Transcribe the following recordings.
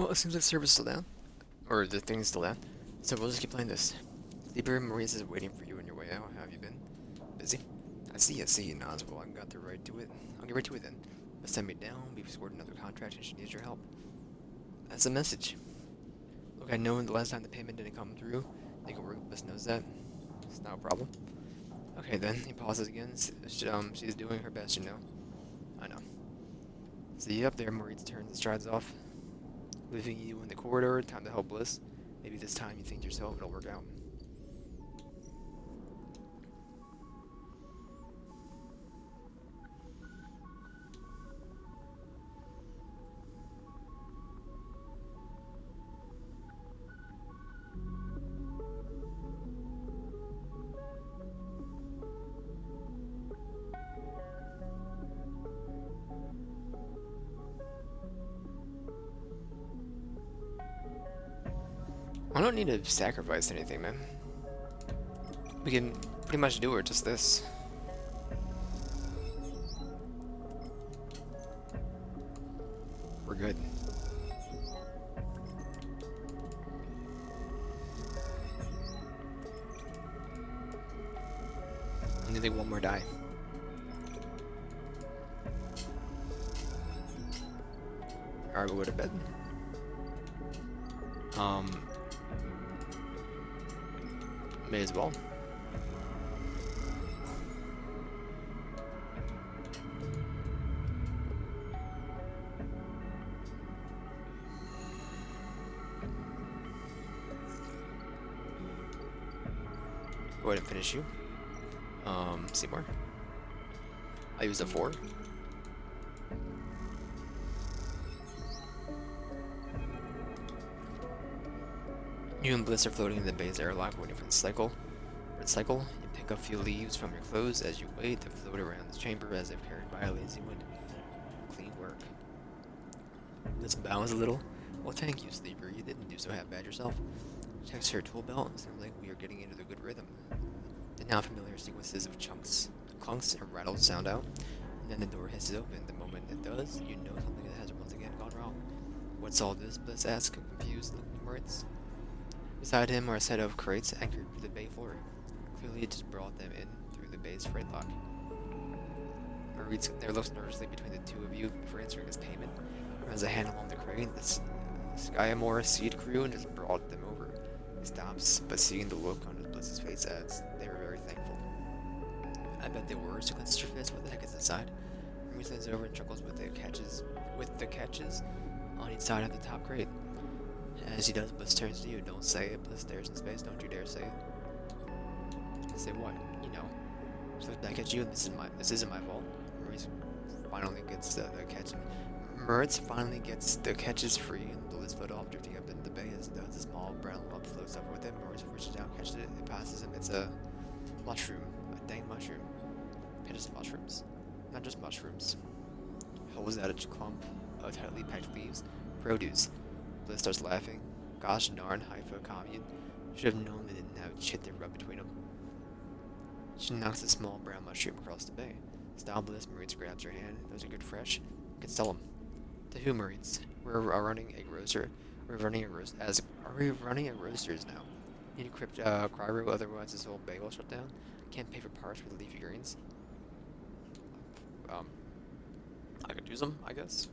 Well, it seems like server's still down. Or the thing's still down. So we'll just keep playing this. Sleeper Maurice is waiting for you on your way out. How have you been? Busy? I see, Nazgul. I got the right to it. I'll get right to it then. But send me down. We've scored another contract and she needs your help. That's the message. Look, I know the last time the payment didn't come through. Legal work best knows that. It's not a problem. Okay then, he pauses again. She's doing her best, you know. I know. See you up there, Maurice turns and strides off, leaving you in the corridor. Time to help Bliss. Maybe this time you think to yourself it'll work out. I don't need to sacrifice anything, man. We can pretty much do it, just this. We're good. I need like one more die. Alright, we'll go to bed. Um, May as well. Go ahead and finish you. Seymour. I used a 4. You and Bliss are floating in the bay's airlock waiting for the cycle. For the cycle, you pick up a few leaves from your clothes as you wait to float around the chamber as if carried by a lazy wind. Clean work. Bliss bows a little. Well, thank you, Sleeper. You didn't do so half bad yourself. Checks her tool belt. Seems like we are getting into the good rhythm. The now familiar sequences of chunks, clunks, and rattles sound out, and then the door hisses open. The moment it does, you know something that has once again gone wrong. What's all this? Bliss asks, confused, looking at Moritz. Beside him are a set of crates anchored to the bay floor. Clearly, it just brought them in through the bay's freight lock. Moritz there looks nervously between the two of you for answering his payment. Runs a hand along the crate. The Skyamore Seed crew and just brought them over. He stops, but seeing the look on Bliss's face adds, they were very thankful. I bet they were, so clenches her fist. What the heck is inside? Moritz leans over and chuckles with the catches on each side of the top crate. As he does, Bliss turns to you. Don't say it. Bliss stares in space. Don't you dare say it. Say what? You know. She looks back at you, and this isn't my fault. Moritz finally gets the catch. Moritz finally gets the catches free, and Bliss float off, drifting up into the bay. As it does, a small brown lump floats up with it. Moritz reaches down, catches it. It passes him. It's a mushroom. A dang mushroom. Pitches mushrooms. Not just mushrooms. Holds out a clump of tightly packed leaves. Produce. Bliss starts laughing. Gosh darn, Haifa commune. Should have known they didn't have shit to rub between them. She knocks a small brown mushroom across the bay. Style Bliss, Moritz grabs her hand. Those are good fresh. You can sell them. To who, Moritz? We're running a roaster. Are we running a roasters now? Need to crypt cryo, otherwise this whole bay will shut down. Can't pay for parts for the leafy greens. I could use them, I guess.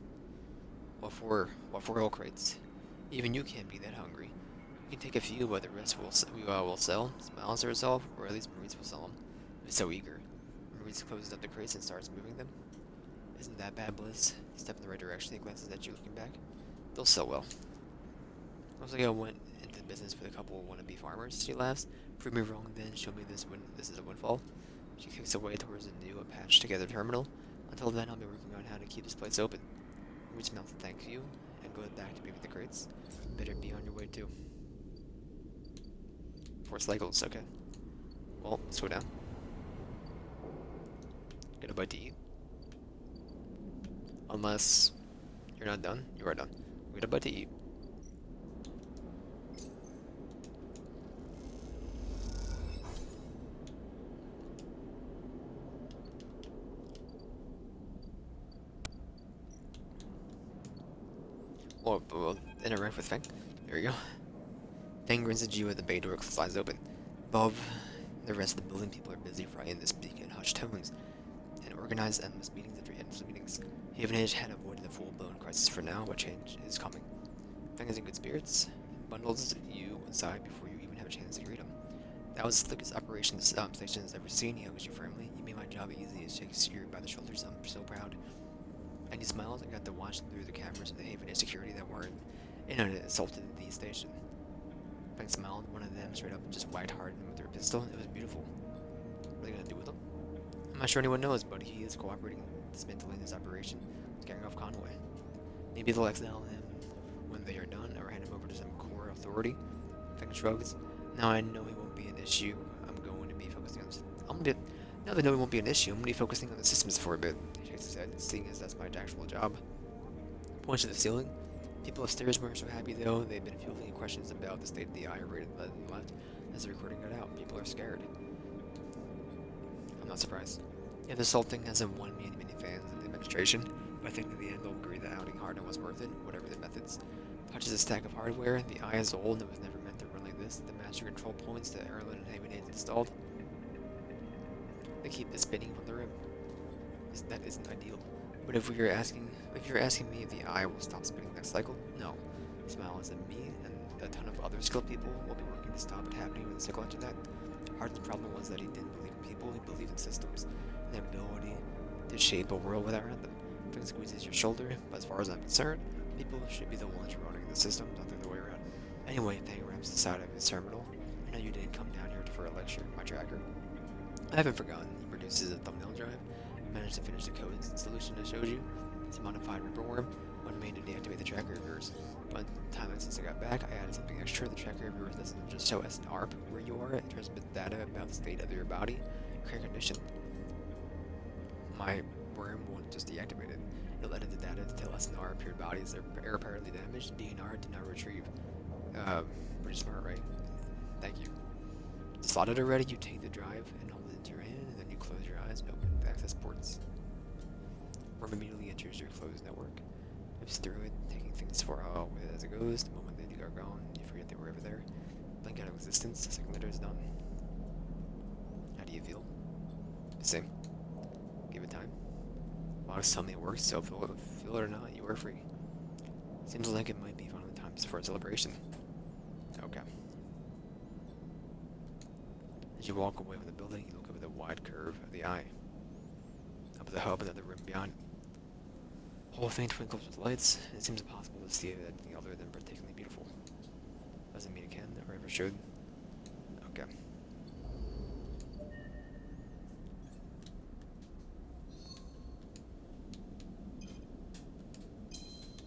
What for oil crates? Even you can't be that hungry. We can take a few, but the rest will sell. Smiles to herself, or at least Maurice will sell them. He's so eager. Maurice closes up the crates and starts moving them. Isn't that bad, Bliss? He steps in the right direction. He glances at you, looking back. They'll sell well. Looks like I went into business with a couple of wannabe farmers. She laughs. Prove me wrong, then show me this is a windfall. She kicks away towards a new patched together terminal. Until then, I'll be working on how to keep this place open. Maurice melts to thank you and goes back to moving the crates. Better be on your way too. 4 cycles, okay. Well, let's go down. Get a bite to eat. Unless you're not done. You are done. Get a bite to eat. Well, interact with Feng. There you go. Feng grins at you as the bay door slides open. Above the rest of the building, people are busy frying this speak in hushed tones and organize endless meetings after endless meetings. Havenage had avoided the full-blown crisis for now, but change is coming. Feng is in good spirits, bundles you inside before you even have a chance to greet him. That was the slickest operation the station has ever seen, he hugs you firmly. You made my job easy, and shakes you by the shoulders. I'm so proud. And he smiles and got to watch through the cameras of the Havenage security that weren't in on it assaulted the station. Feng smiled, one of them straight up and just whacked hard with their pistol. It was beautiful. What are they gonna do with him? I'm not sure anyone knows, but he is cooperating in dismantling this operation, scaring off Conway. Maybe they'll exile him when they are done, or hand him over to some core authority. Feng shrugs. Now I know he won't be an issue. I'm going to be focusing on. Now that I know he won't be an issue, I'm going to be focusing on the systems for a bit. He shakes his head, seeing as that's my actual job. Points to the ceiling. People upstairs weren't so happy though. They've been fielding questions about the state of the eye rated left as the recording got out. People are scared. I'm not surprised. Yeah, the assaulting hasn't won me many fans in the administration, but I think in the end they'll agree that outing Hardin was worth it, whatever the methods. Touches a stack of hardware. The eye is old and it was never meant to run like this. The master control points that Erlen and Havenage installed. They keep the spinning from the rim. That isn't ideal. But if you're asking me if the eye will stop spinning next cycle, no. He smiles at me, and a ton of other skilled people will be working to stop it happening with the cycle after that. Hardin's problem was that he didn't believe in people, he believed in systems, and their ability to shape a world without them. Feng squeezes your shoulder, but as far as I'm concerned, people should be the ones running the system, not the other way around. Anyway, Feng wraps the side of his terminal. I know you didn't come down here for a lecture, my tracker. I haven't forgotten. He produces a thumbnail drive. Managed to finish the code solution I showed you. It's a modified Reaper worm, one made to deactivate the tracker of yours. But time since I got back, I added something extra. The tracker of yours doesn't just show us an ARP where you are, it transmits data about the state of your body, your current condition. My worm won't just deactivate it. It'll edit the data to tell us an ARP your body is irreparably damaged. DNR did not retrieve. Pretty smart, right? Thank you. Slotted already, you take the drive and hold it into your hand, and then you close your eyes and open the access ports. Worm immediately enters your closed network. Moves through it, taking things for a while as it goes. The moment they are gone, you forget they were ever there. Blink out of existence, the second letter is done. How do you feel? Same. Give it time. Logs tell me it works, so feel it or not, you are free. Seems like it might be one of the times for a celebration. Okay. As you walk away from the building, you look over the wide curve of the eye. Up at the hub and the rim beyond. The whole thing twinkles with lights. It seems impossible to see anything other than particularly beautiful. Doesn't mean it can, or ever should. Okay.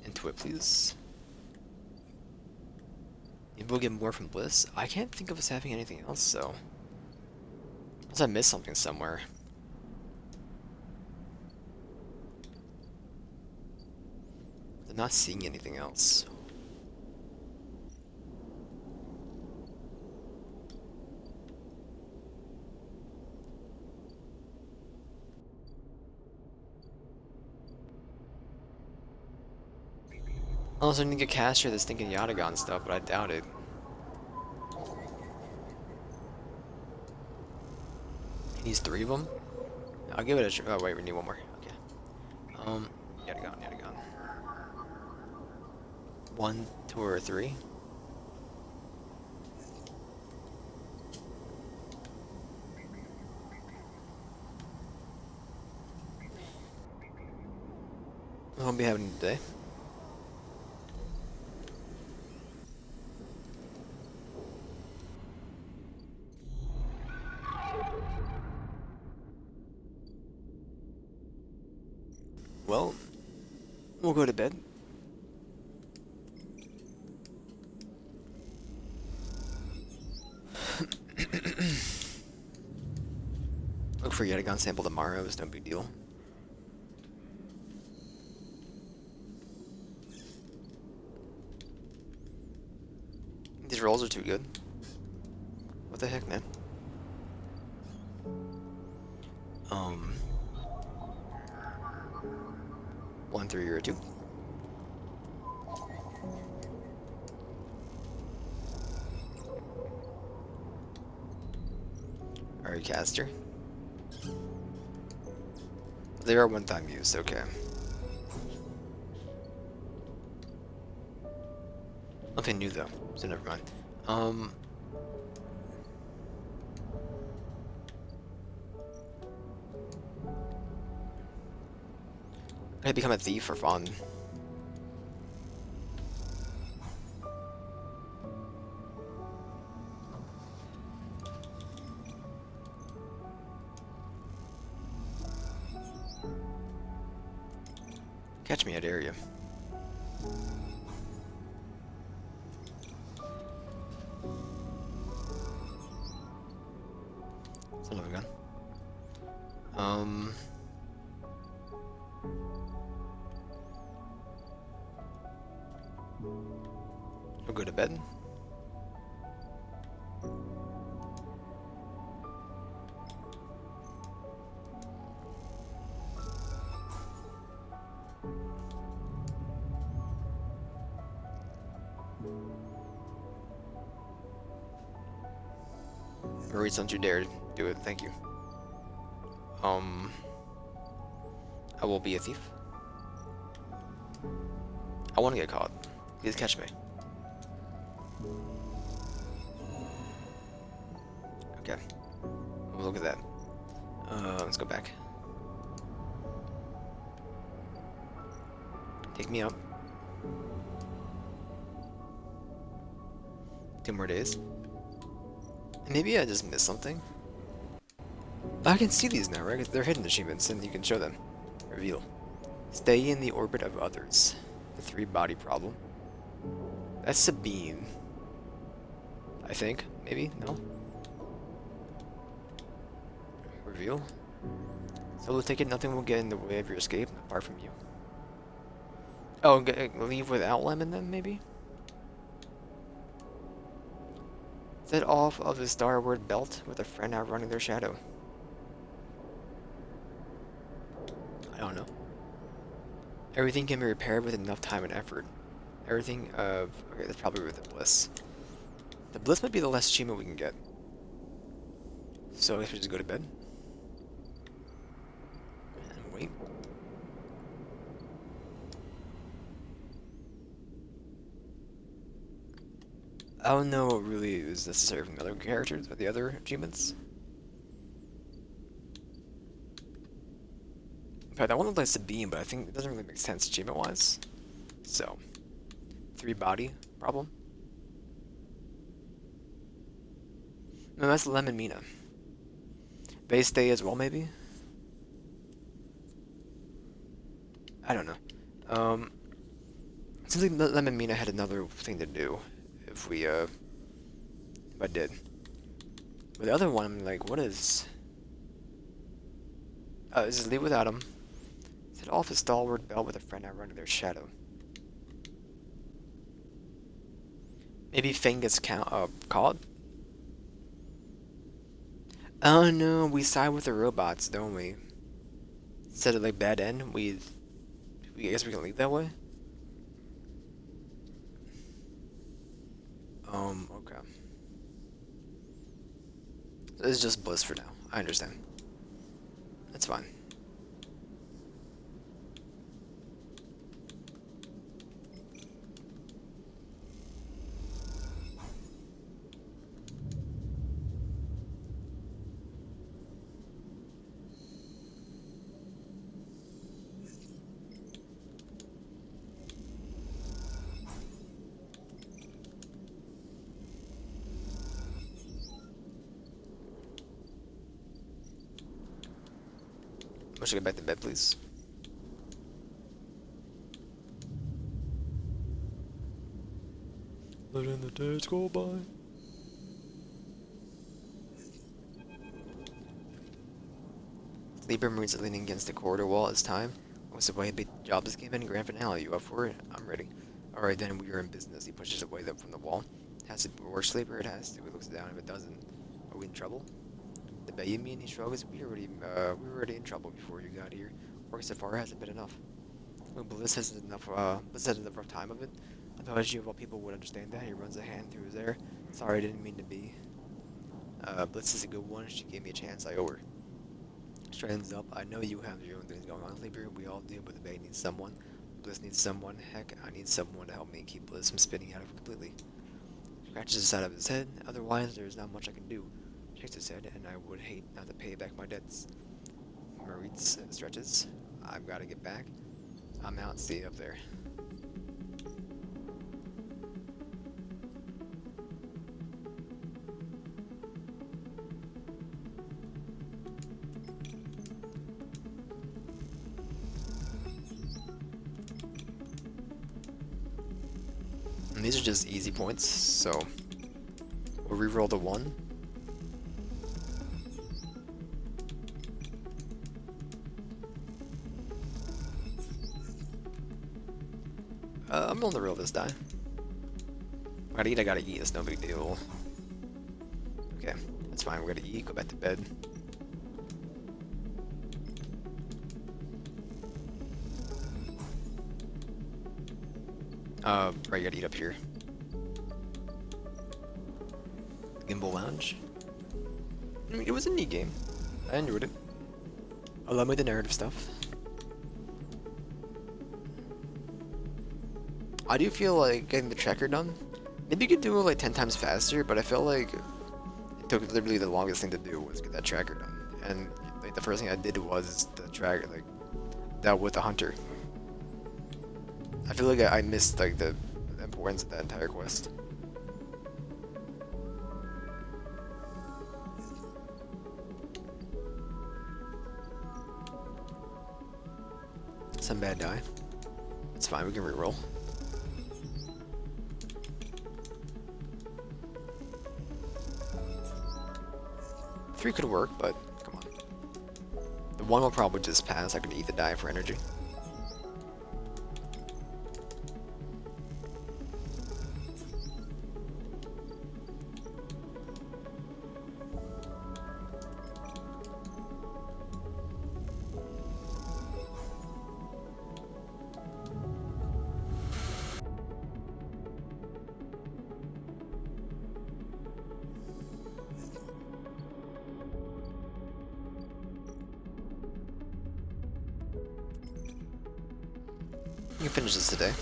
Into it, please. Maybe we'll get more from Bliss. I can't think of us having anything else, so... Unless I missed something somewhere. I'm not seeing anything else. Unless I need to get Castor this thinking Yatagon stuff, but I doubt it. He needs 3 of them? I'll give it a try. Oh wait, we need 1 more. Okay. Yatagon. 1, 2, or 3? What will be happening today? Well, we'll go to bed. Look for Yatagon sample tomorrow, it's no big deal. These rolls are too good. What the heck, man? 1, 3, or 2. caster. They are one-time use, okay. Nothing new though, so never mind. I become a thief for fun. Catch me, I dare you. Son of a gun. We'll go to bed. Maurice, don't you dare do it, thank you. I will be a thief. I want to get caught. Please catch me. Okay. Well, look at that. Let's go back. Take me up. 2 more days. Maybe I just missed something. I can see these now, right? They're hidden achievements, and you can show them. Reveal. Stay in the orbit of others. The 3-body problem. That's Sabine. I think. Maybe? No? Reveal. Solo ticket, nothing will get in the way of your escape, apart from you. Oh, leave without Lemon then, maybe? Set off of the starboard belt with a friend outrunning their shadow. I don't know. Everything can be repaired with enough time and effort. Everything of... Okay, that's probably with the Bliss. The Bliss might be the last achievement we can get. So I guess we just go to bed. And wait. I don't know what really is necessary from the other characters or the other achievements. In fact, I want to play Sabine, but I think it doesn't really make sense achievement-wise. So, 3-body problem. No, that's Lemon Mina. They stay as well, maybe? I don't know. It seems like Lemon Mina had another thing to do. If I did. But the other one, I'm like, what is... this is Leave Without Him. Set off a stalwart belt with a friend outrunning their shadow. Maybe Fang gets caught? Oh no, we side with the robots, don't we? Instead of like bad end, I guess we can leave that way? Okay. This is just Bliss for now. I understand. That's fine. I should get back to bed, please. Letting the days go by. Libra Marines are leaning against the corridor wall. It's time. What's the way a big job is given? Grand finale. You up for it? I'm ready. Alright, then we are in business. He pushes away from the wall. It has to work, Sleeper. It has to. He looks down. If it doesn't, are we in trouble? The bay you mean? He shrugs. We were already in trouble before you got here. Working so far hasn't been enough. Well, Bliss has enough. Bliss had enough rough time of it. I thought you of all people would understand that. He runs a hand through his hair. Sorry, I didn't mean to be. Blitz is a good one. She gave me a chance. I owe her. Straightens up. I know you have your own things going on, Sleeper. We all do, but the Bay needs someone. Bliss needs someone. Heck, I need someone to help me keep Bliss from spinning out of completely. Scratches the side of his head. Otherwise, there's not much I can do. Shakes his head, and I would hate not to pay back my debts. Maurice stretches. I've got to get back. I'm out. See you up there. And these are just easy points, so we'll reroll the 1. I'm rolling the real this die. I gotta eat, it's no big deal. Okay, that's fine, we're gonna eat, go back to bed. Right, you gotta eat up here. Gimbal Lounge. I mean, it was a neat game. I enjoyed it. I love the narrative stuff. I do feel like getting the tracker done. Maybe you could do it like 10 times faster, but I felt like it took literally the longest thing to do was get that tracker done. And like the first thing I did was the tracker, like dealt with the hunter. I feel like I missed like the importance of that entire quest. Some bad die. It's fine, we can reroll. Three could work, but come on. The 1 will probably just pass. I can eat the die for energy. You can finish this today.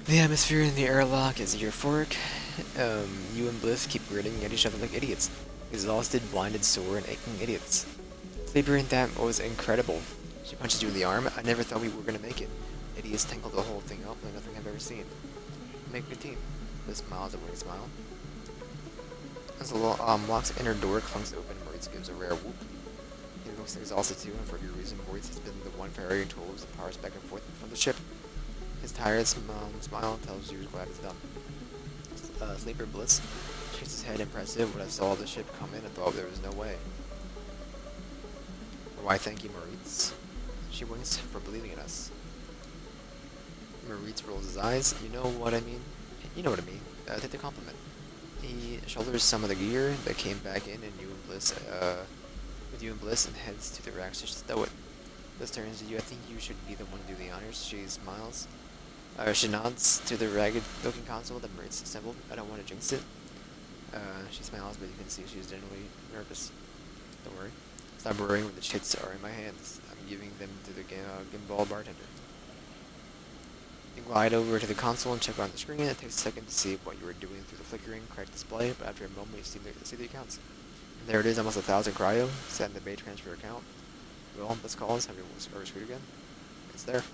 The atmosphere in the airlock is euphoric. You and Bliss keep grinning at each other like idiots. Exhausted, blinded, sore, and aching idiots. Sleeper, that was incredible. She punches you in the arm. I never thought we were gonna make it. Idiots tangled the whole thing up like nothing I've ever seen. Make a good team. Bliss smiles a winning smile. As the lock's inner door clunks open, Maurice gives a rare whoop. He looks exhausted too, and for good reason, Maurice has been the one ferrying tools and powers back and forth from the ship. His tired smile tells you he's glad it's done. Sleeper Bliss shakes his head impressive. When I saw the ship come in, I thought there was no way. Why thank you, Maurice. She winks for believing in us. Maurice rolls his eyes. You know what I mean? You know what I mean. Take the compliment. He shoulders some of the gear that came back in, and you and Bliss, and heads to the racks to stow it. Bliss turns to you. I think you should be the one to do the honors. She smiles. She nods to the ragged-looking console that Maurice assembled. I don't want to jinx it. She smiles, but you can see she's generally nervous. Don't worry. Stop worrying when the chits are in my hands. I'm giving them to the gimbal bartender. You glide over to the console and check on the screen. It takes a second to see what you were doing through the flickering, cracked display, but after a moment you see the accounts. And there it is, almost 1,000 cryo, set in the Bay transfer account. Well, this calls, have your screwed again? It's there.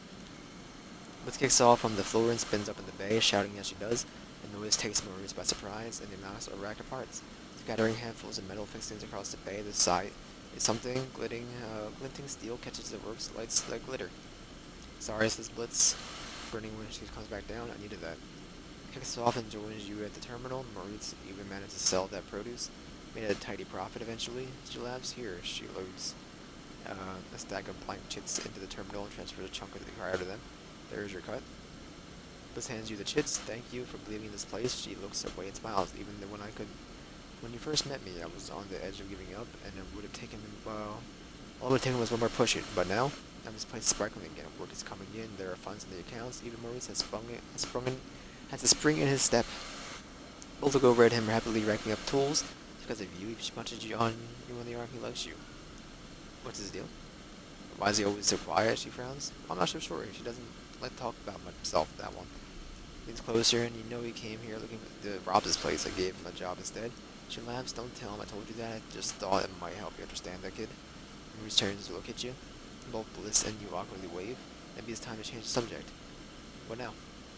Blitz kicks off from the floor and spins up in the bay, shouting as she does. The noise takes Maurice by surprise, and the mouse are racked apart. Scattering handfuls of metal fixings across the bay, the sight is something glinting steel catches the works, lights like glitter. Sorry, says Blitz, burning when she comes back down. I needed that. Kicks off and joins you at the terminal. Maurice even managed to sell that produce. Made a tidy profit eventually. She laughs. Here, she loads a stack of blank chits into the terminal and transfers a chunk of the cryo to them. There's your cut. Bliss hands you the chits. Thank you for believing in this place. She looks away and smiles, even though when I could. When you first met me, I was on the edge of giving up, and it would have taken me, well, all it would have taken was one more push it. But now, this place is sparkling again. Work is coming in. There are funds in the accounts. Even Maurice has a spring in his step. Both look over at him, rapidly racking up tools. It's because of you. He punches you on the arm. He likes you. What's his deal? Why is he always so quiet? She frowns. I'm not so sure. She doesn't like to talk about himself, that one. Leans closer, and you know he came here looking to rob this place. I gave him a job instead. She laughs. Don't tell him I told you that. I just thought it might help you understand that kid. He turns to look at you. Both Bliss and you awkwardly wave. Maybe it's time to change the subject. What now?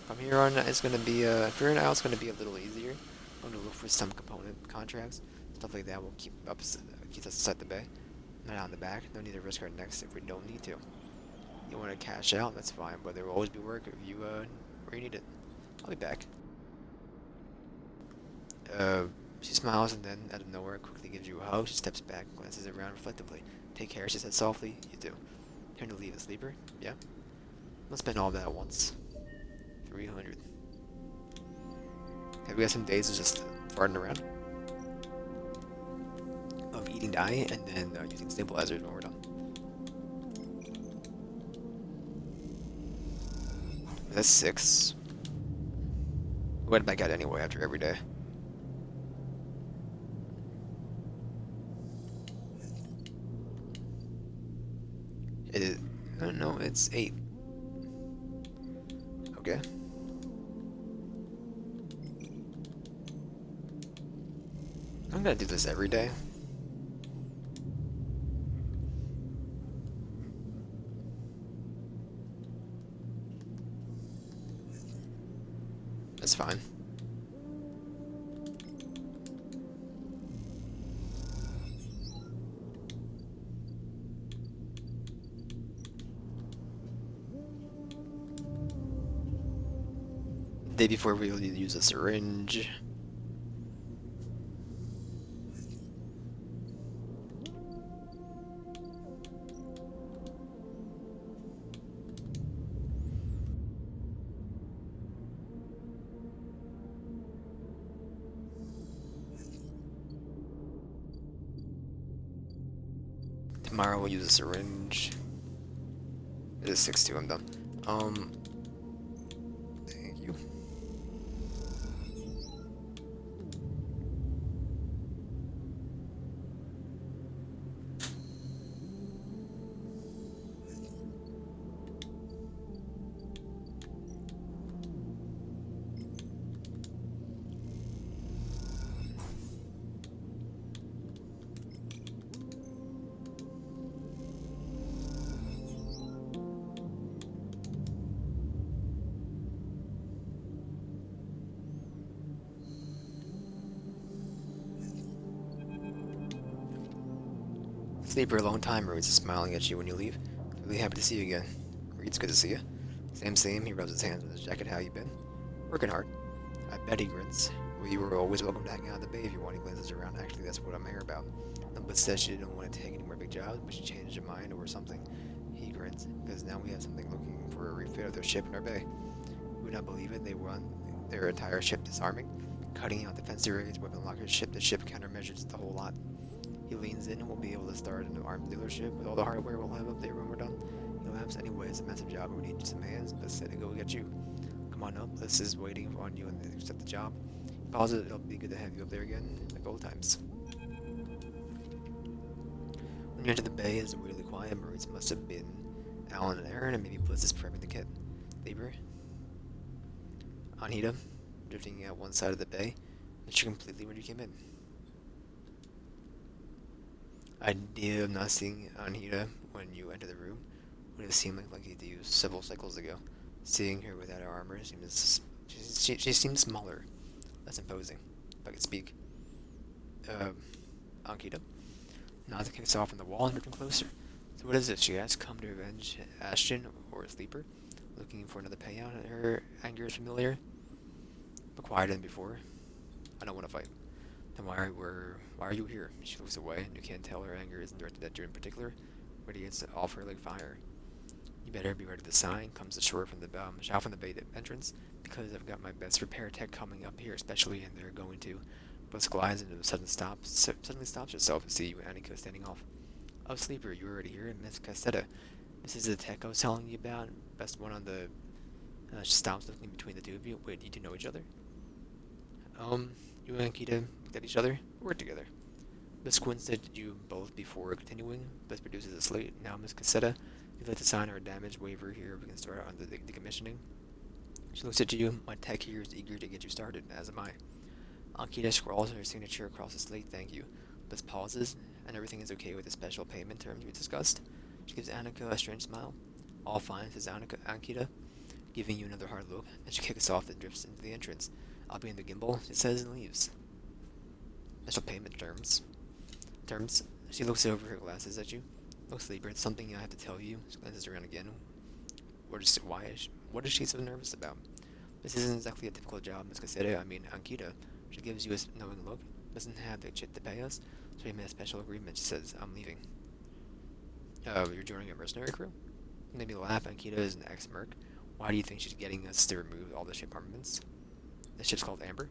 From here on, it's gonna be from here on out, it's gonna be a little easier. I'm gonna look for some component contracts, stuff like that will keep us inside the bay, not out in the back. No need to risk our necks if we don't need to. You want to cash out? That's fine, but there will always be work if you where you need it. I'll be back. She smiles and then, out of nowhere, quickly gives you a hug. She steps back, glances around reflectively. Take care, she said softly. You do. Turn to leave a sleeper? Yeah? Let's spend all that at once. 300. Have we got some days of just farting around? Of eating diet and then using stabilizers when we're done. That's 6. We'll head back out anyway after every day. I don't know, it's 8. Okay. I'm gonna do this every day. That's fine. The day before we'll use a syringe. Tomorrow we'll use a syringe. It is 6-2, I'm done. Thank you. Sleeper, long time. Reed's smiling at you when you leave. Really happy to see you again. Reed's good to see you. Same. He rubs his hands on his jacket. How you been? Working hard. I bet he grins. Well, you were always welcome to hang out at the bay if you want. He glances around. Actually, that's what I'm here about. But says she didn't want to take any more big jobs, but she changed her mind over something. He grins because now we have something looking for a refit of their ship in our bay. You would not believe it. They run their entire ship disarming, cutting out defensive arrays, weapon lockers, ship-to-ship countermeasures, the whole lot. He leans in and we'll be able to start an arms dealership with all the hardware we'll have up there when we're done. He laughs. Anyway, it's a massive job. We need some hands. Let's say to go get you. Come on up. Liz is waiting on you and accept the job. Positive it'll be good to have you up there again, like old times. When you enter the bay, it's weirdly quiet. Marines must have been Alan and Aaron, and maybe Bliss is prepping the kit. Lieber. Anhita, drifting at one side of the bay, missed you completely when you came in. Idea of not seeing Anhita when you enter the room would have seemed like you used several cycles ago. Seeing her without her armor seems she seems smaller, less imposing, if I could speak. Anhita nods and kicks off on the wall and moving closer. So what is it? She asks. Come to avenge Ashton or a sleeper, looking for another payout. Her anger is familiar, but quieter than before. I don't want to fight. Then why are you here? She looks away, and you can't tell her anger isn't directed at you in particular, but he gets off her like fire. You better be ready to sign. Comes ashore from the shout from the bay entrance, because I've got my best repair tech coming up here, especially, and they're going to. Bliss glides into a sudden stop. Suddenly stops herself to see you, Annika, standing off. Oh, Sleeper, you already here, Miss Cassetta. This is the tech I was telling you about. Best one on the. She stops, looking between the two of you. Wait, you two know each other? You and Kita looked at each other. Work together. Miss Quinn said you both before continuing. Bliss produces a slate. Now, Miss Cassetta, you'd like to sign our damage waiver here. We can start on the decommissioning. She looks at you. My tech here is eager to get you started, as am I. Ankita scrawls her signature across the slate. Thank you. Bliss pauses, and everything is okay with the special payment terms we discussed. She gives Annika a strange smile. All fine, says Ankita, giving you another hard look. Then she kicks off and drifts into the entrance. I'll be in the gimbal, it says, and leaves. Special payment terms. She looks over her glasses at you. Look, Sleeper, it's something I have to tell you. She glances around again. What is she so nervous about? This isn't exactly a typical job, Miss Cassetta. I mean, Ankita. She gives you a knowing look. Doesn't have the chit to pay us, so we made a special agreement. She says, I'm leaving. You're joining a mercenary crew? Made me laugh. Ankita is an ex-merc. Why do you think she's getting us to remove all the ship armaments? The ship's called Amber.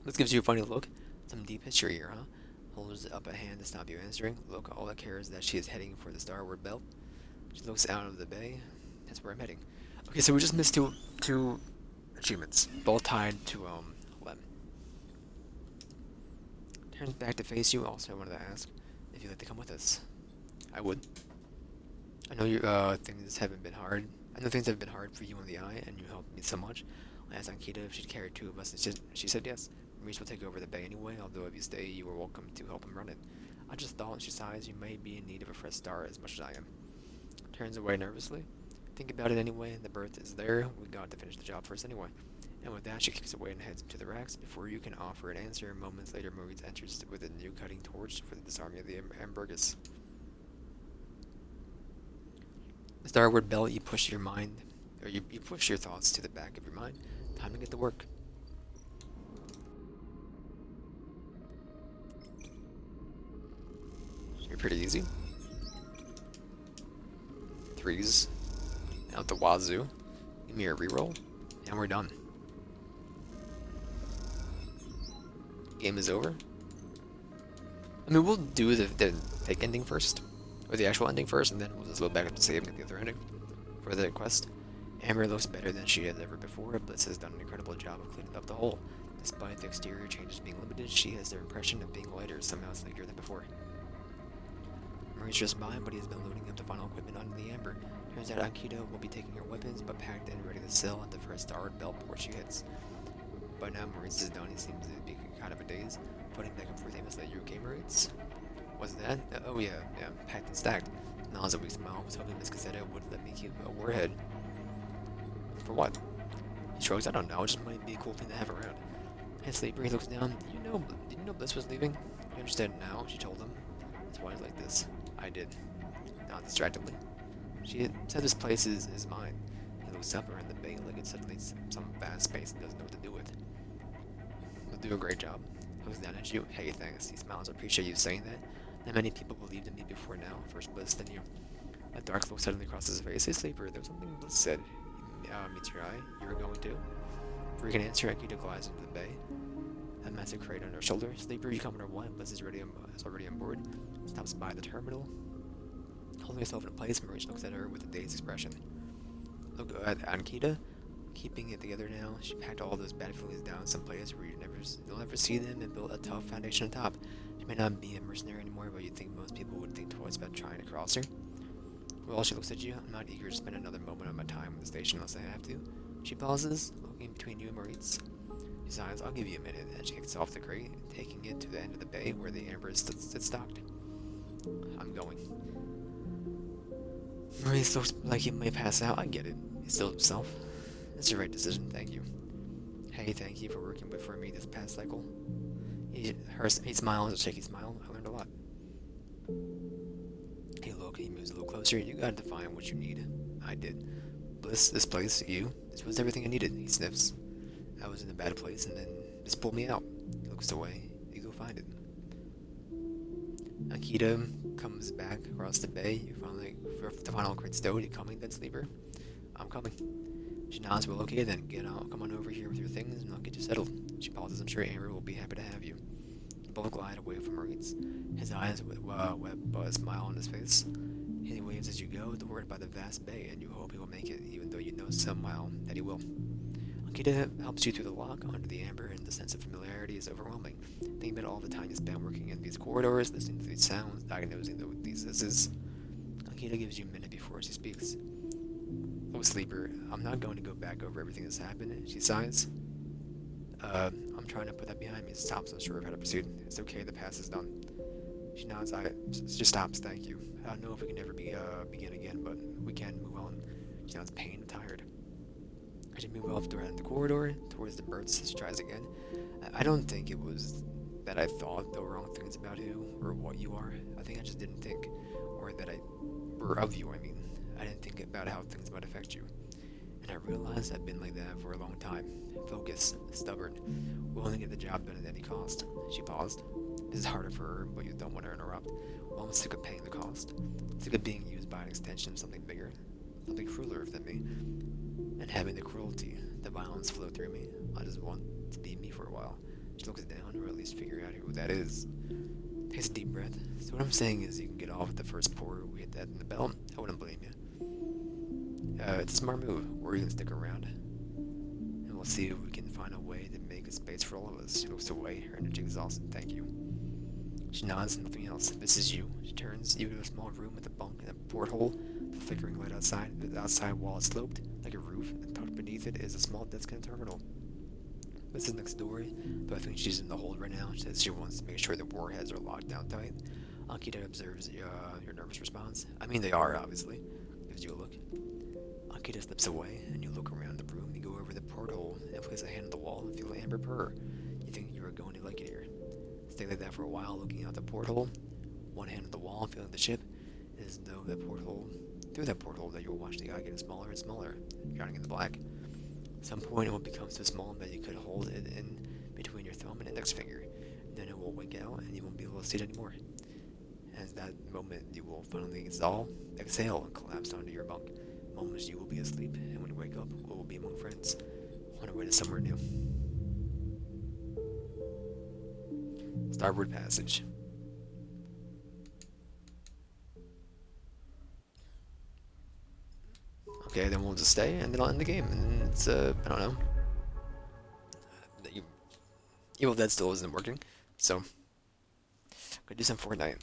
This gives you a funny look. Some deep history here, huh? Holds up a hand to stop you answering. Look, all that cares is that she is heading for the Starward Belt. She looks out of the bay. That's where I'm heading. Okay, so we just missed two achievements, both tied to Lem. Turns back to face you. Also, I wanted to ask if you'd like to come with us. I would. I know things haven't been hard. I know things have been hard for you on the eye, and you helped me so much. I asked Ankita if she'd carry two of us, and she said yes. Maurice will take over the bay anyway, although if you stay, you are welcome to help him run it. I just thought, she sighs, you may be in need of a fresh start as much as I am. Turns away nervously. Think about it anyway, the berth is there, we got to finish the job first anyway. And with that, she kicks away and heads to the racks. Before you can offer an answer, moments later, Maurice enters with a new cutting torch for the disarming of the Ambergus. The Starward Belt, you push your mind, or you push your thoughts to the back of your mind. Time to get to work. Should be pretty easy. Threes out the wazoo. Give me a reroll, and we're done. Game is over. I mean, we'll do the fake ending first, or the actual ending first, and then we'll just go back up to save and get the other ending for the quest. Amber looks better than she has ever before. Bliss has done an incredible job of cleaning up the hole. Despite the exterior changes being limited, she has the impression of being lighter, somehow sleeker than before. Maurice just by, but he has been loading up the final equipment under the Amber. Turns out Ankita will be taking her weapons, but packed and ready to sell at the first Starward Belt port she hits. By now, Maurice is done. He seems to be kind of a daze. Putting back and forth aimlessly at your okay, Maurice? What's that? Oh yeah, packed and stacked. Nods a weak smile. Was hoping Miss Cassetta would let me keep a warhead. For what? He shrugs. I don't know. It just might be a cool thing to have around. Hey, Sleeper. He looks down. Did you know Bliss was leaving? You understand now? She told him. That's why he's like this. I did. Not distractedly. She had said this place is mine. He looks up around the bay like it's suddenly some vast space and doesn't know what to do with. He'll do a great job. Looks down at you. Hey, thanks. He smiles. I appreciate you saying that. Not many people believed in me before now. First Bliss, then you. A dark look suddenly crosses his face. Hey, Sleeper. There was something Bliss said. Meets your eye. You were going to. Before you can answer, Ankita glides into the bay. A massive crate on her shoulder. Sleeper, you come on her one. Bliss is already on board. Stops by the terminal. Holding herself in place, Maurice looks at her with a dazed expression. Look at Ankita, keeping it together now. She packed all those bad feelings down someplace where you'll never see them and built a tough foundation on top. She may not be a mercenary anymore, but you'd think most people would think twice about trying to cross her. Well, she looks at you. I'm not eager to spend another moment of my time in the station unless I have to. She pauses, looking between you and Maurice. She sighs, I'll give you a minute, and she kicks off the crate, taking it to the end of the bay where the Amber is stocked. I'm going. Maurice looks like he may pass out. I get it. He still himself. It's the right decision, thank you. Hey, thank you for working for me this past cycle. He smiles, a shaky smile. I learned a lot. Hey, look, he moves a little closer. You gotta define what you need. I did. Bliss, this place, you. This was everything I needed. He sniffs. I was in a bad place, and then this pulled me out. He looks away. You go find it. Ankita comes back across the bay. You finally, for the final great stow, you coming, then sleeper? I'm coming. She nods. Well, okay then. Get out. Come on over here with your things, and I'll get you settled. She pauses. I'm sure Amber will be happy to have you. You both glide away from Maurice. His eyes with a smile on his face. He waves as you go, toward by the vast bay, and you hope he will make it, even though you know somehow that he will. Akita helps you through the lock onto the amber, and the sense of familiarity is overwhelming. Think about all the time you spent working in these corridors, listening to these sounds, diagnosing these hisses. Akita gives you a minute before she speaks. Oh, sleeper, I'm not going to go back over everything that's happened, she sighs. I'm trying to put that behind me. Stops, unsure of how to proceed. It's okay, the past is done. She nods. Just stops, thank you. I don't know if we can ever begin again, but we can move on. She nods, pained and tired. As you move off around the corridor, towards the birds, she tries again. I don't think it was that I thought the wrong things about who or what you are. I think I just didn't think, or of you, I mean. I didn't think about how things might affect you. And I realized I've been like that for a long time. Focused, stubborn, willing to get the job done at any cost. She paused. This is harder for her, but you don't want to interrupt. Well, I'm sick of paying the cost. Sick of being used by an extension of something bigger, something crueler than me. And having the cruelty, the violence flow through me. I just want to be me for a while. She looks down, or at least figure out who that is. Takes a deep breath. So what I'm saying is you can get off at the first pour. We hit that in the belt. I wouldn't blame you. It's a smart move, or you can stick around. And we'll see if we can find a way to make a space for all of us. She looks away, her energy exhausted. Thank you. She nods, nothing else. This is you. She turns you to a small room with a bunk and a porthole. The flickering light outside. The outside wall is sloped, like a roof, and tucked beneath it is a small desk and a terminal. This is next door, but I think she's in the hold right now. She says she wants to make sure the warheads are locked down tight. Akita observes your nervous response. I mean, they are, obviously. Gives you a look. Akita slips away, and you look around the room. You go over the porthole and place a hand on the wall and feel Amber purr. You think you are going to like it here. Stay like that for a while, looking out the porthole. One hand on the wall, feeling the ship. It is though through that porthole that you will watch the eye getting smaller and smaller, drowning in the black. At some point, it will become so small that you could hold it in between your thumb and index finger. Then it will wink out, and you won't be able to see it anymore. At that moment, you will finally exhale, and collapse onto your bunk. Moments you will be asleep, and when you wake up, we will be among friends, on our way to somewhere new. Starboard Passage. Okay, then we'll just stay, and then I'll end the game, and it's, I don't know. Evil Dead still isn't working, so go do some Fortnite.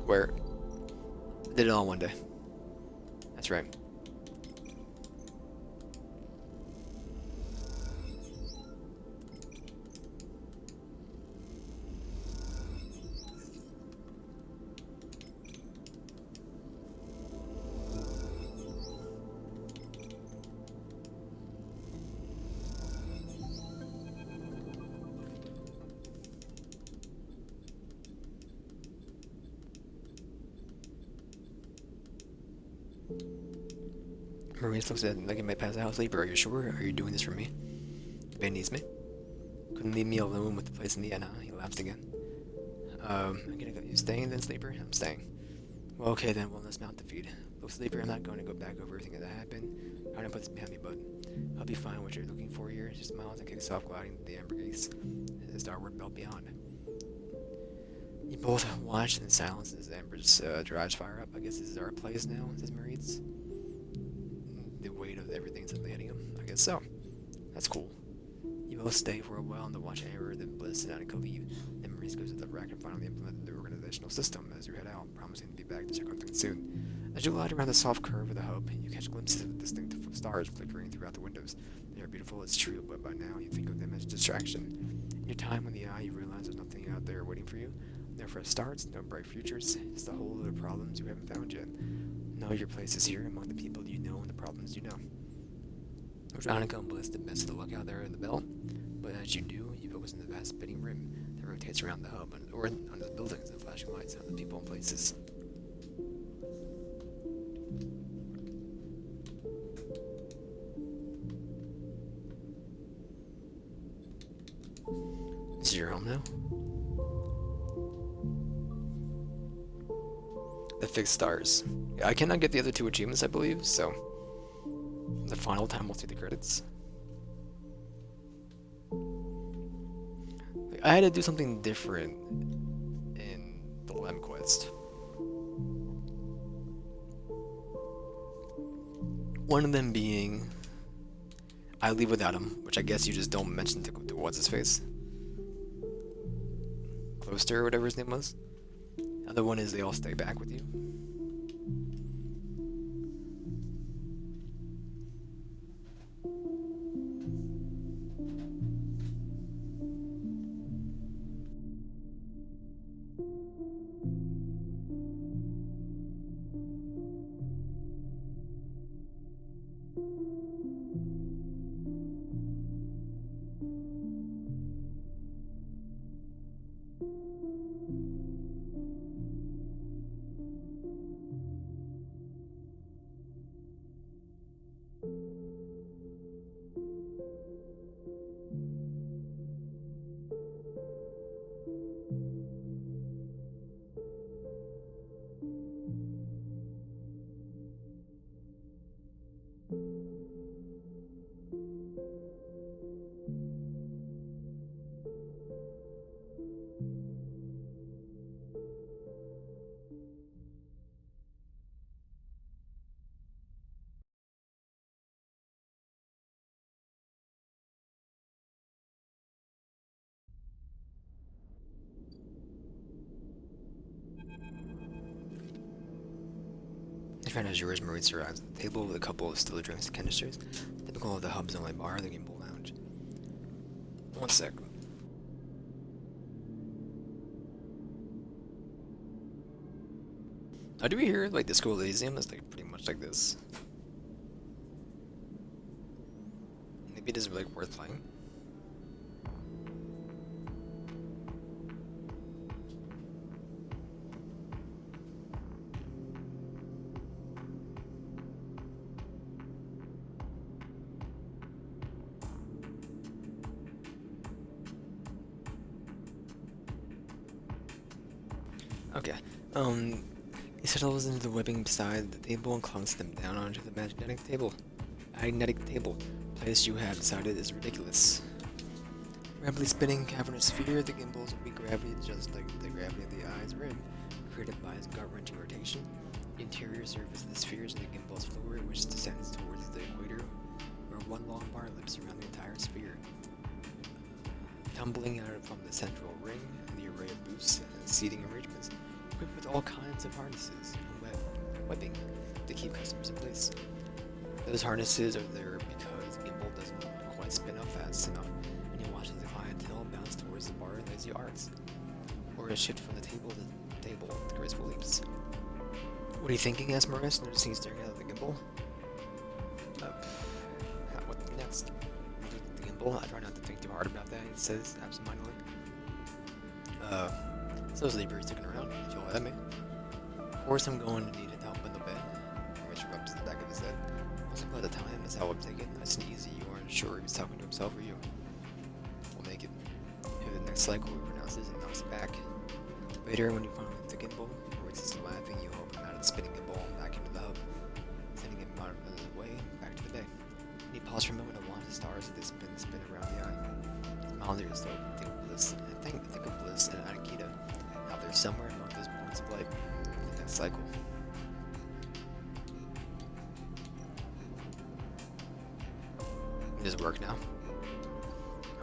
Where? Did it all one day. That's right. Maurice looks at it like he might pass out. Sleeper, are you sure? Are you doing this for me? Ben needs me. Couldn't leave me alone with the place in the end, huh? He laughs again. I'm gonna go. You staying then, Sleeper? I'm staying. Well, okay then. Well, let's mount the feed. Look, Sleeper, I'm not going to go back over everything that happened. I'm trying to put this behind me, bud. I'll be fine. What you're looking for here. She smiles and kicks off, gliding to the amber gates. The starboard belt beyond. You both watch in silence as Amber's drives fire up. I guess this is our place now, says Maurice. The weight of everything suddenly hitting him. I guess so. That's cool. You both stay for a while and watch Amber, then Bliss and Annika leave. Then Maurice goes to the rack and finally implement the organizational system as you head out, promising to be back to check on things soon. As you glide around the soft curve of the hub, you catch glimpses of distinct stars flickering throughout the windows. They are beautiful, it's true, but by now you think of them as distraction. In your time in the eye, you realize there's nothing out there waiting for you. No fresh starts, no bright futures, just a whole lot of problems you haven't found yet. Know your place is here among the people you know and the problems you know. Annika and Bliss did best to look out there in the belt, but as you do, you focus on the vast spinning rim, the rotates around the hub or under the buildings and flashing lights on the people and places. This is your home now? The fixed stars. Yeah, I cannot get the other two achievements, I believe, so the final time we'll see the credits. I had to do something different in the Lem quest. One of them being I leave without him, which I guess you just don't mention to what's his face. Closter or whatever his name was. The other one is they all stay back with you. You find Azure's Marine surrounds the table with a couple of still drinks and canisters, typical of the hub's only bar, the Gimbal Lounge. One sec. How do we hear like the School Elysium is like pretty much like this? Maybe it is like worth playing. Okay. He settles into the webbing beside the table and clunks them down onto the magnetic table. Magnetic table. Place you have decided is ridiculous. Rapidly spinning cavernous sphere, the gimbals will be gravity just like the gravity of the eye's rim, created by its gut-wrenching rotation. The interior surface of the sphere is the gimbal's floor, which descends towards the equator, where one long bar lips around the entire sphere. Tumbling out from the central ring, the array of boosts and seating arrangements, equipped with all kinds of harnesses and webbing to keep customers in place. Those harnesses are there because the gimbal doesn't quite spin up fast enough, and you watch the clientele bounce towards the bar in lazy arts, or a shift from the table to table with graceful leaps. What are you thinking? Asked Morris, noticing he's staring at the gimbal. What next? The gimbal. I try not to think too hard about that, he says absentmindedly. So those Libras sticking around, if you'll let me. Of course I'm going to need help in the bed. Rich rubs the back of his head. Once upon a time, that's how I'm taken. I sneeze, you weren't sure he was talking to himself or you. We'll make it. Maybe the next cycle he pronounces and knocks it back. Later, when you finally hit the gimbal, Royce is laughing, you open him out of the spinning gimbal and back into the hub, sending him out of the way back to the bay. And he paused for a moment to watch the stars as they spin around the eye. Smiled to yourself and think of Bliss and Anakita out there somewhere among those points of light in the next cycle. Does it work now?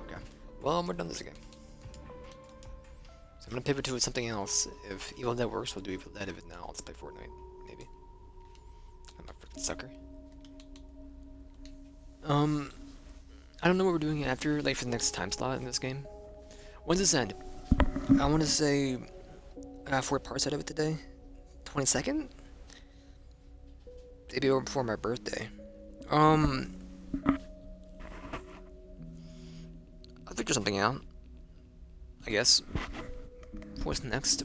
Okay. Well, we're done this again. So I'm gonna pivot to something else. If Evil Dead works, we'll do Evil Dead. If it now, let's play Fortnite, maybe. I'm a freaking sucker. I don't know what we're doing after, like, for the next time slot in this game. When does this end? I want to say 4 parts out of it today. 22nd? Maybe over before my birthday. I'll figure something out. I guess. What's next?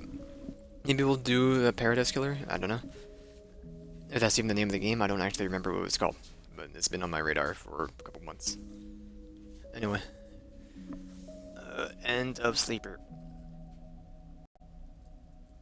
Maybe we'll do a Paradise Killer? I don't know. If that's even the name of the game, I don't actually remember what it was called. But it's been on my radar for a couple months. Anyway. End of Sleeper.